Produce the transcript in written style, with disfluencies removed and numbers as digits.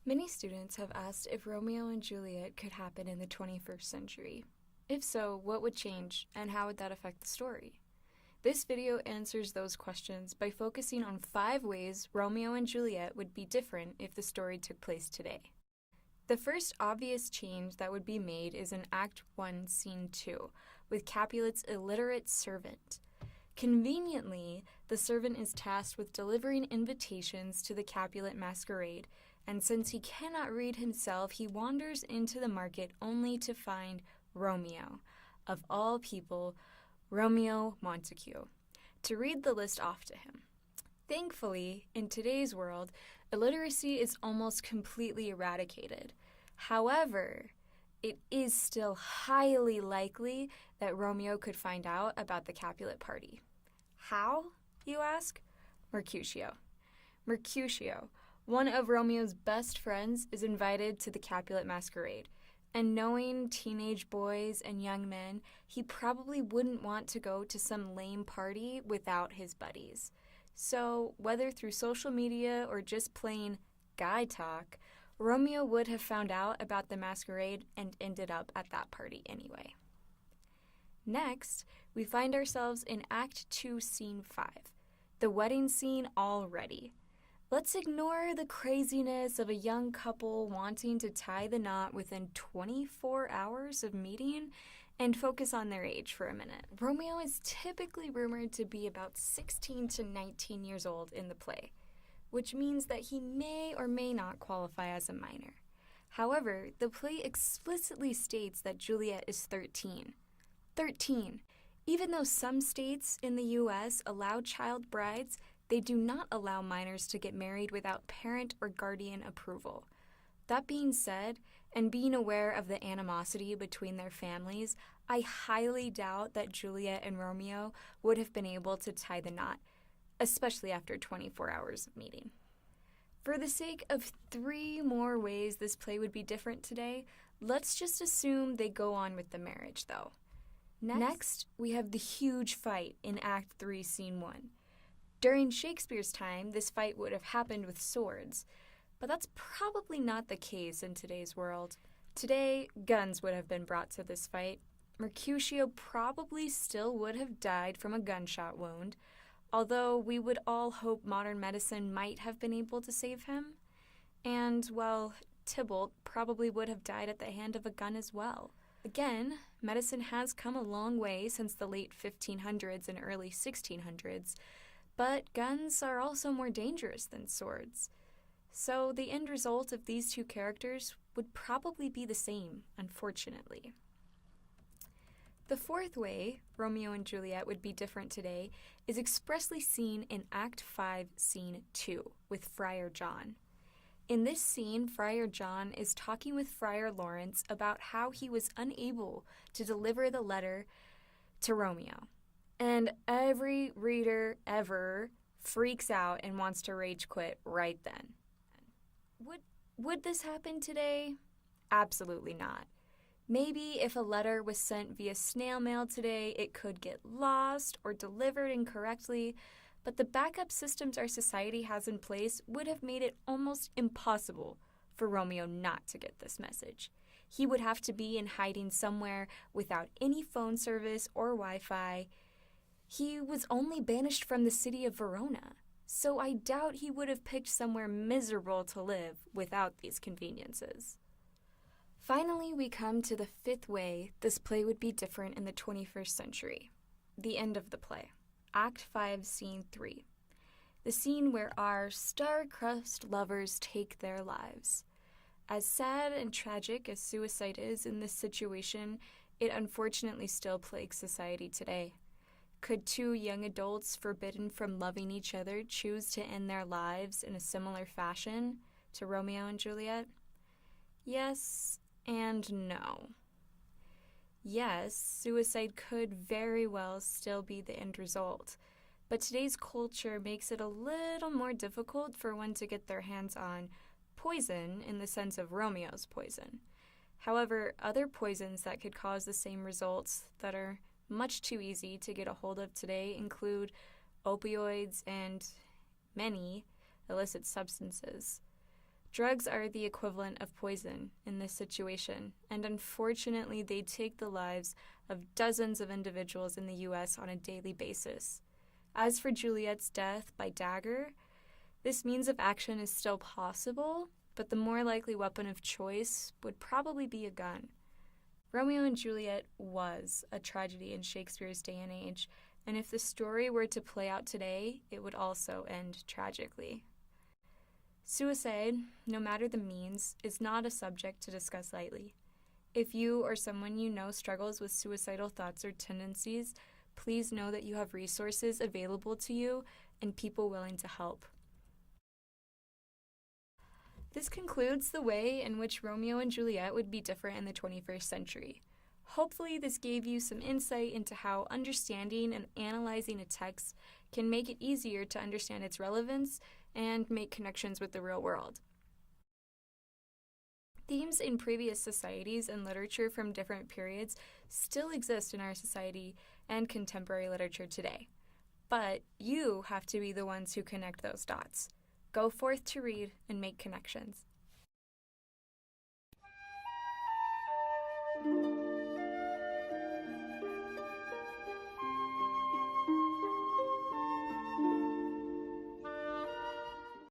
Many students have asked if Romeo and Juliet could happen in the 21st century. If so, what would change, and how would that affect the story? This video answers those questions by focusing on 5 ways Romeo and Juliet would be different if the story took place today. The first obvious change that would be made is in Act 1, Scene 2, with Capulet's illiterate servant. Conveniently, the servant is tasked with delivering invitations to the Capulet masquerade, and since he cannot read himself, he wanders into the market only to find Romeo, of all people, Romeo Montague, to read the list off to him. Thankfully, in today's world, illiteracy is almost completely eradicated. However, it is still highly likely that Romeo could find out about the Capulet party. How, you ask? Mercutio. Mercutio, one of Romeo's best friends, is invited to the Capulet masquerade, and knowing teenage boys and young men, he probably wouldn't want to go to some lame party without his buddies. So, whether through social media or just plain guy talk, Romeo would have found out about the masquerade and ended up at that party anyway. Next, we find ourselves in Act 2, Scene 5, the wedding scene already. Let's ignore the craziness of a young couple wanting to tie the knot within 24 hours of meeting and focus on their age for a minute. Romeo is typically rumored to be about 16 to 19 years old in the play, which means that he may or may not qualify as a minor. However, the play explicitly states that Juliet is 13. 13. Even though some states in the U.S. allow child brides, they do not allow minors to get married without parent or guardian approval. That being said, and being aware of the animosity between their families, I highly doubt that Juliet and Romeo would have been able to tie the knot, especially after 24 hours of meeting. For the sake of 3 more ways this play would be different today, let's just assume they go on with the marriage, though. Next, we have the huge fight in Act 3, Scene 1. During Shakespeare's time, this fight would have happened with swords, but that's probably not the case in today's world. Today, guns would have been brought to this fight. Mercutio probably still would have died from a gunshot wound, although we would all hope modern medicine might have been able to save him. And, well, Tybalt probably would have died at the hand of a gun as well. Again, medicine has come a long way since the late 1500s and early 1600s, but guns are also more dangerous than swords. So the end result of these 2 characters would probably be the same, unfortunately. The 4th way Romeo and Juliet would be different today is expressly seen in Act 5, Scene 2, with Friar John. In this scene, Friar John is talking with Friar Lawrence about how he was unable to deliver the letter to Romeo. And every reader ever freaks out and wants to rage quit right then. Would this happen today? Absolutely not. Maybe if a letter was sent via snail mail today, it could get lost or delivered incorrectly, but the backup systems our society has in place would have made it almost impossible for Romeo not to get this message. He would have to be in hiding somewhere without any phone service or Wi-Fi. He was only banished from the city of Verona, so I doubt he would have picked somewhere miserable to live without these conveniences. Finally, we come to the 5th way this play would be different in the 21st century, the end of the play. Act 5, Scene 3, the scene where our star-crossed lovers take their lives. As sad and tragic as suicide is in this situation, it unfortunately still plagues society today. Could 2 young adults forbidden from loving each other choose to end their lives in a similar fashion to Romeo and Juliet? Yes and no. Yes, suicide could very well still be the end result, but today's culture makes it a little more difficult for one to get their hands on poison in the sense of Romeo's poison. However, other poisons that could cause the same results that are much too easy to get a hold of today include opioids and many illicit substances. Drugs are the equivalent of poison in this situation, and unfortunately, they take the lives of dozens of individuals in the US on a daily basis. As for Juliet's death by dagger, this means of action is still possible, but the more likely weapon of choice would probably be a gun. Romeo and Juliet was a tragedy in Shakespeare's day and age, and if the story were to play out today, it would also end tragically. Suicide, no matter the means, is not a subject to discuss lightly. If you or someone you know struggles with suicidal thoughts or tendencies, please know that you have resources available to you and people willing to help. This concludes the way in which Romeo and Juliet would be different in the 21st century. Hopefully, this gave you some insight into how understanding and analyzing a text can make it easier to understand its relevance and make connections with the real world. Themes in previous societies and literature from different periods still exist in our society and contemporary literature today. But you have to be the ones who connect those dots. Go forth to read and make connections.